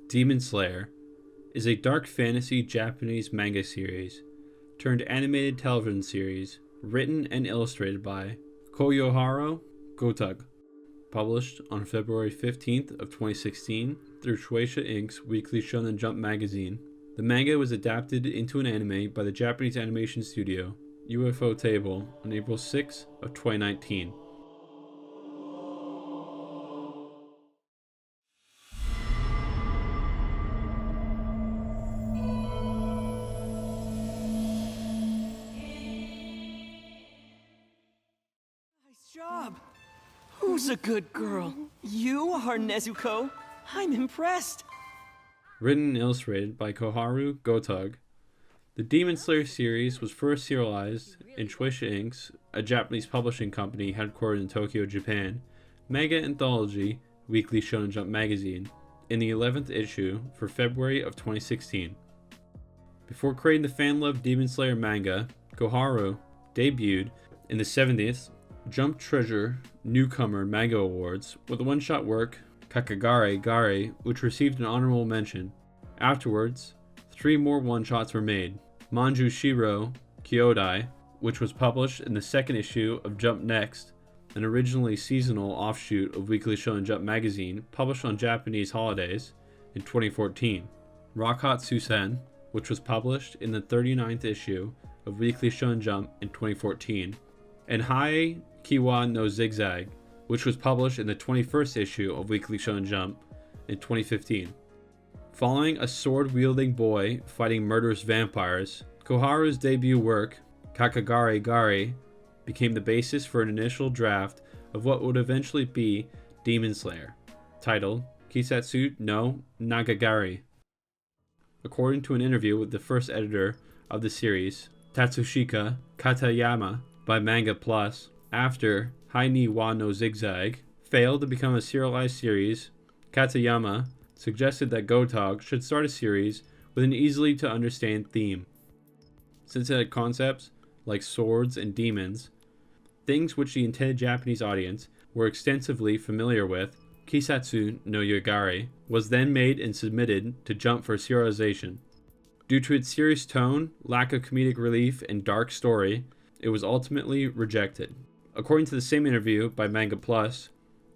Demon Slayer is a dark fantasy Japanese manga series turned animated television series written and illustrated by Koyoharo Gotug, published on February 15th of 2016 through Shueisha Inc.'s Weekly Shonen Jump magazine. The manga was adapted into an anime by the Japanese animation studio UFO Table on April 6 of 2019. Nice job! Who's a good girl? You are, Nezuko? I'm impressed! Written and illustrated by Koharu Gotug, the Demon Slayer series was first serialized in Shueisha Inc.'s, a Japanese publishing company headquartered in Tokyo, Japan, manga anthology Weekly Shonen Jump magazine, in the 11th issue for February of 2016. Before creating the fan-loved Demon Slayer manga, Koharu debuted in the 70th Jump Treasure Newcomer Manga Awards with the one-shot work Kakagare Gare, which received an honorable mention. Afterwards, 3 more one-shots were made. Manju Shiro Kyodai, which was published in the 2nd issue of Jump Next, an originally seasonal offshoot of Weekly Shonen Jump magazine published on Japanese holidays, in 2014. Rockhat Susen, which was published in the 39th issue of Weekly Shonen Jump in 2014, and Hai Kiwa no Zigzag, which was published in the 21st issue of Weekly Shonen Jump in 2015. Following a sword-wielding boy fighting murderous vampires, Koharu's debut work, Kakagare Gare, became the basis for an initial draft of what would eventually be Demon Slayer, titled Kisatsu no Nagagari. According to an interview with the first editor of the series, Tatsushika Katayama, by Manga Plus, after Hai ni wa no Zigzag failed to become a serialized series, Katayama suggested that Gotug should start a series with an easily to understand theme. Since it had concepts like swords and demons, things which the intended Japanese audience were extensively familiar with, Kisatsu no Yagare was then made and submitted to Jump for serialization. Due to its serious tone, lack of comedic relief, and dark story, it was ultimately rejected. According to the same interview by Manga Plus,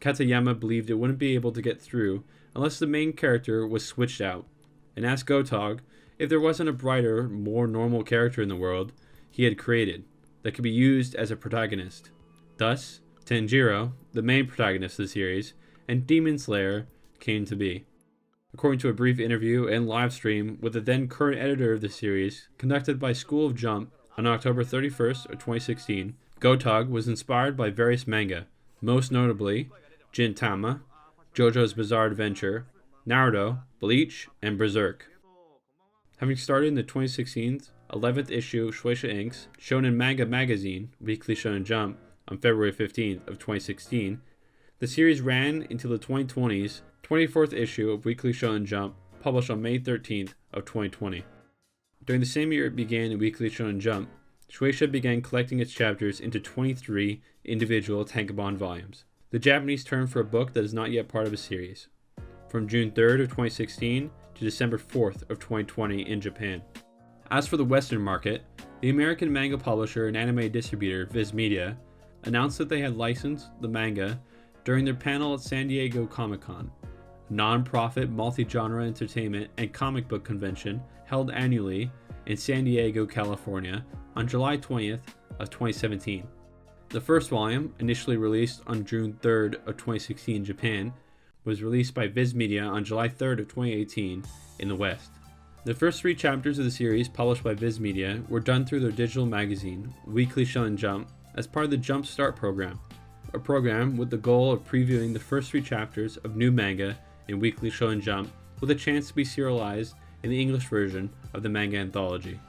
Katayama believed it wouldn't be able to get through unless the main character was switched out, and asked Gotug if there wasn't a brighter, more normal character in the world he had created that could be used as a protagonist. Thus, Tanjiro, the main protagonist of the series, and Demon Slayer came to be. According to a brief interview and live stream with the then current editor of the series, conducted by School of Jump on October 31st of 2016, Gotug was inspired by various manga, most notably Gintama, JoJo's Bizarre Adventure, Naruto, Bleach, and Berserk. Having started in the 2016 11th issue of Shueisha Inc.'s Shonen Manga magazine, Weekly Shonen Jump, on February 15th of 2016, the series ran until the 2020's 24th issue of Weekly Shonen Jump, published on May 13th of 2020. During the same year it began in Weekly Shonen Jump, Shueisha began collecting its chapters into 23 individual tankobon volumes, the Japanese term for a book that is not yet part of a series, from June 3rd of 2016 to December 4th of 2020 in Japan. As for the Western market, the American manga publisher and anime distributor Viz Media announced that they had licensed the manga during their panel at San Diego Comic-Con, a non-profit multi-genre entertainment and comic book convention held annually in San Diego, California on July 20th of 2017. The first volume, initially released on June 3rd of 2016 in Japan, was released by Viz Media on July 3rd of 2018 in the West. The first 3 chapters of the series published by Viz Media were done through their digital magazine, Weekly Shonen Jump, as part of the Jump Start program, a program with the goal of previewing the first 3 chapters of new manga in Weekly Shonen Jump with a chance to be serialized in the English version of the manga anthology.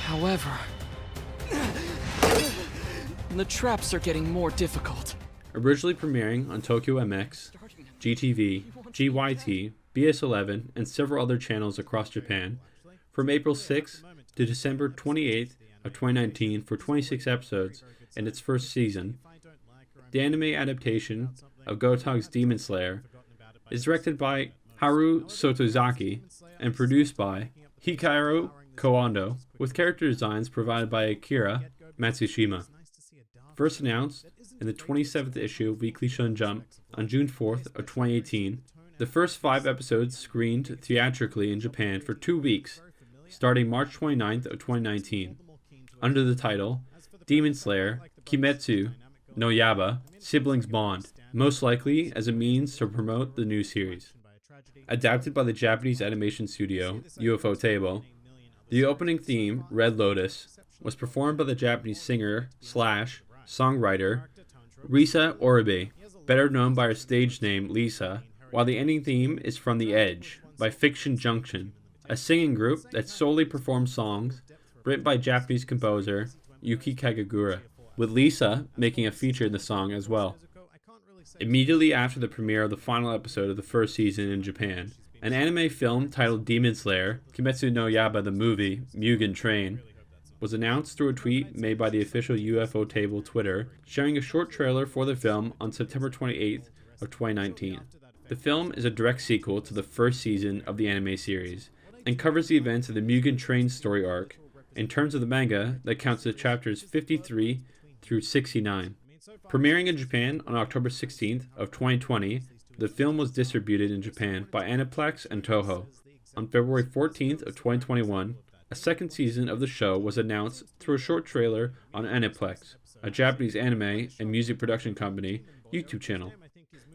However, the traps are getting more difficult. Originally premiering on Tokyo MX, GTV, GYT, BS11, and several other channels across Japan from April 6th to December 28th of 2019 for 26 episodes in its first season. The anime adaptation of Gotog's Demon Slayer is directed by Haru Sotozaki and produced by Hikaru Koando, with character designs provided by Akira Matsushima. First announced in the 27th issue of Weekly Shonen Jump on June 4th of 2018, the first 5 episodes screened theatrically in Japan for 2 weeks, starting March 29th of 2019, under the title Demon Slayer Kimetsu no Yaiba Siblings Bond, most likely as a means to promote the new series. Adapted by the Japanese animation studio UFO Table, the opening theme, Red Lotus, was performed by the Japanese singer/songwriter Risa Oribe, better known by her stage name Lisa, while the ending theme is from The Edge by Fiction Junction, a singing group that solely performs songs written by Japanese composer Yuki Kagagura, with Lisa making a feature in the song as well. Immediately after the premiere of the final episode of the first season in Japan, an anime film titled Demon Slayer Kimetsu no Yaiba the Movie Mugen Train was announced through a tweet made by the official UFO Table Twitter, sharing a short trailer for the film on September 28th of 2019. The film is a direct sequel to the first season of the anime series and covers the events of the Mugen Train story arc in terms of the manga that counts the chapters 53 through 69. Premiering in Japan on October 16th of 2020, the film was distributed in Japan by Aniplex and Toho. On February 14th of 2021, a second season of the show was announced through a short trailer on Aniplex, a Japanese anime and music production company, YouTube channel.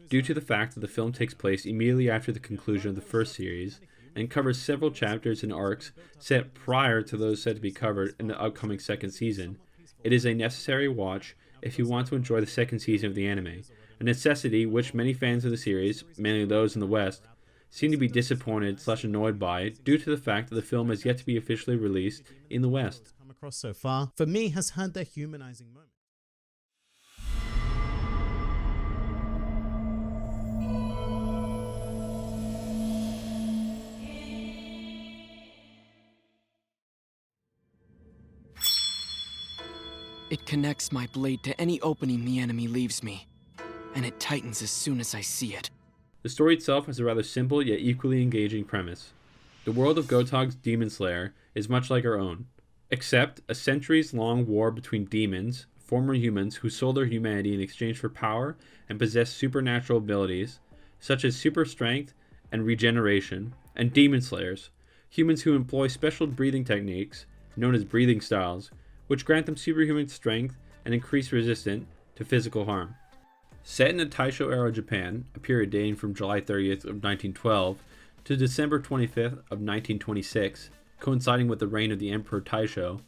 Due to the fact that the film takes place immediately after the conclusion of the first series and covers several chapters and arcs set prior to those set to be covered in the upcoming second season, it is a necessary watch if you want to enjoy the second season of the anime, a necessity which many fans of the series, mainly those in the West, seem to be disappointed/annoyed by due to the fact that the film has yet to be officially released in the West. Come across so far, for me, has had their humanizing moment. It connects my blade to any opening the enemy leaves me, and it tightens as soon as I see it. The story itself has a rather simple yet equally engaging premise. The world of Gotog's Demon Slayer is much like our own, except a centuries-long war between demons, former humans who sold their humanity in exchange for power and possess supernatural abilities, such as super strength and regeneration, and demon slayers, humans who employ special breathing techniques, known as breathing styles, which grant them superhuman strength and increased resistance to physical harm. Set in the Taisho-era Japan, a period dating from July 30th of 1912 to December 25th of 1926, coinciding with the reign of the Emperor Taisho,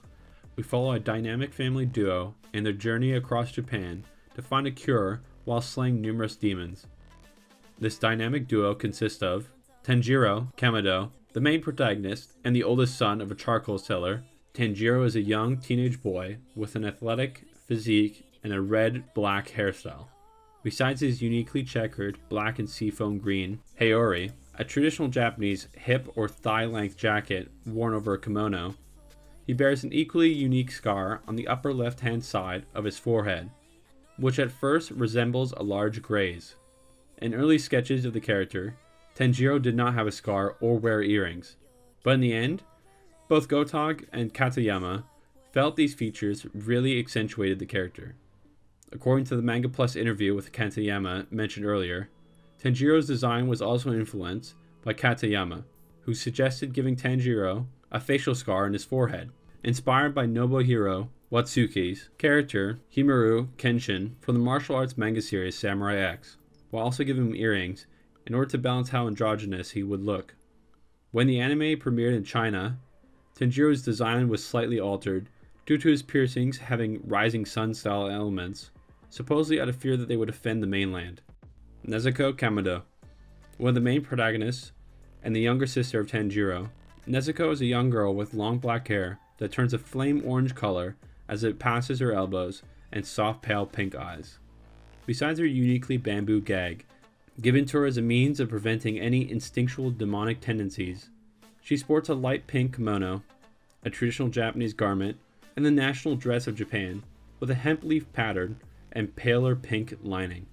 we follow a dynamic family duo in their journey across Japan to find a cure while slaying numerous demons. This dynamic duo consists of Tanjiro Kamado, the main protagonist and the oldest son of a charcoal seller. Tanjiro is a young teenage boy with an athletic physique and a red-black hairstyle. Besides his uniquely checkered black and seafoam green haori, a traditional Japanese hip or thigh-length jacket worn over a kimono, he bears an equally unique scar on the upper left-hand side of his forehead, which at first resembles a large graze. In early sketches of the character, Tanjiro did not have a scar or wear earrings, but in the end, both Gotog and Katayama felt these features really accentuated the character. According to the Manga Plus interview with Katayama mentioned earlier, Tanjiro's design was also influenced by Katayama, who suggested giving Tanjiro a facial scar on his forehead, inspired by Nobuhiro Watsuki's character Himuro Kenshin from the martial arts manga series Samurai X, while also giving him earrings in order to balance how androgynous he would look. When the anime premiered in China, Tanjiro's design was slightly altered due to his piercings having rising sun style elements, supposedly out of fear that they would offend the mainland. Nezuko Kamado, one of the main protagonists and the younger sister of Tanjiro, Nezuko is a young girl with long black hair that turns a flame orange color as it passes her elbows and soft pale pink eyes. Besides her uniquely bamboo gag, given to her as a means of preventing any instinctual demonic tendencies. She sports a light pink kimono, a traditional Japanese garment, and the national dress of Japan, with a hemp leaf pattern and paler pink lining.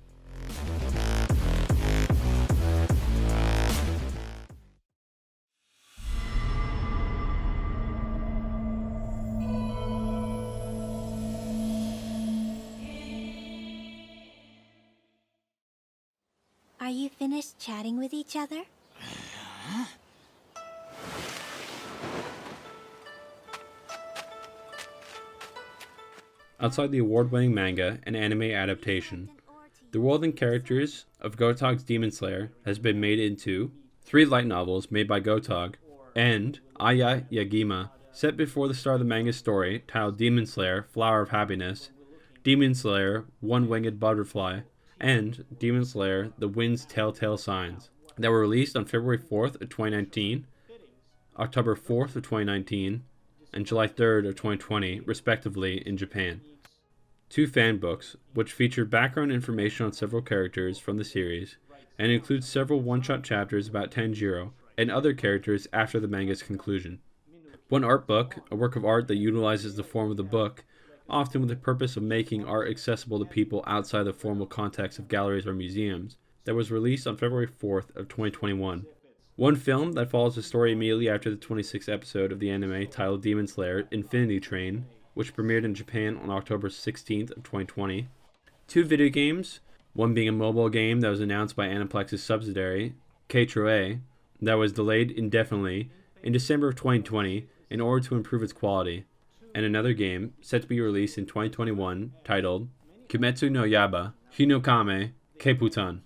Are you finished chatting with each other? Outside the award-winning manga and anime adaptation, the world and characters of Gotog's Demon Slayer has been made into 3 light novels made by Gotog, and Aya Yagima, set before the start of the manga story titled Demon Slayer Flower of Happiness, Demon Slayer One-Winged Butterfly, and Demon Slayer The Wind's Telltale Signs, that were released on February 4th of 2019, October 4th of 2019, and July 3rd of 2020, respectively, in Japan. 2 fan books, which feature background information on several characters from the series, and include several one-shot chapters about Tanjiro and other characters after the manga's conclusion. 1 art book, a work of art that utilizes the form of the book, often with the purpose of making art accessible to people outside the formal context of galleries or museums, that was released on February 4th of 2021. 1 film that follows the story immediately after the 26th episode of the anime titled Demon Slayer Infinity Train, which premiered in Japan on October 16th of 2020. 2 video games, one being a mobile game that was announced by Aniplex's subsidiary, K-Troe, that was delayed indefinitely in December of 2020 in order to improve its quality, and another game set to be released in 2021 titled Kimetsu no Yaiba Hinokame Keiputan,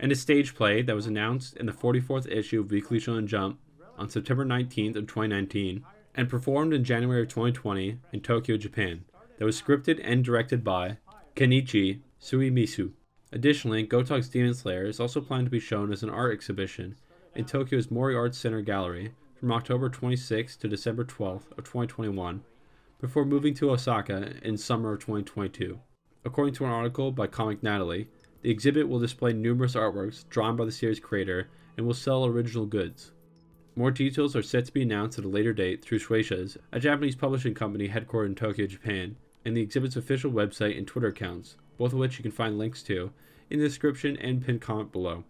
and a stage play that was announced in the 44th issue of Weekly Shonen Jump on September 19th of 2019 and performed in January of 2020 in Tokyo, Japan, that was scripted and directed by Kenichi Suimisu. Additionally, Gotog's Demon Slayer is also planned to be shown as an art exhibition in Tokyo's Mori Arts Center Gallery from October 26th to December 12th of 2021, before moving to Osaka in summer of 2022. According to an article by Comic Natalie, the exhibit will display numerous artworks drawn by the series creator and will sell original goods. More details are set to be announced at a later date through Shueisha's, a Japanese publishing company headquartered in Tokyo, Japan, and the exhibit's official website and Twitter accounts, both of which you can find links to in the description and pinned comment below.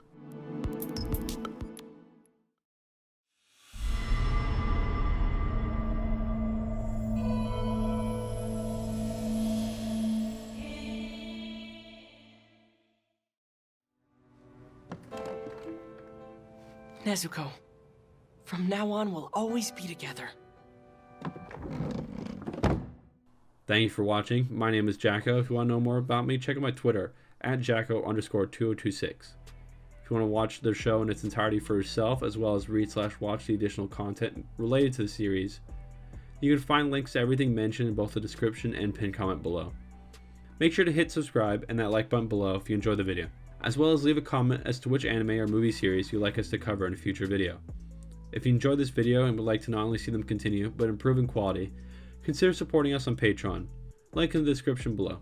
Nezuko, from now on, we'll always be together. Thank you for watching. My name is Jacko. If you want to know more about me, check out my Twitter, @Jacko_2026. If you want to watch the show in its entirety for yourself, as well as read/watch the additional content related to the series, you can find links to everything mentioned in both the description and pinned comment below. Make sure to hit subscribe and that like button below if you enjoyed the video, as well as leave a comment as to which anime or movie series you'd like us to cover in a future video. If you enjoyed this video and would like to not only see them continue, but improve in quality, consider supporting us on Patreon, link in the description below.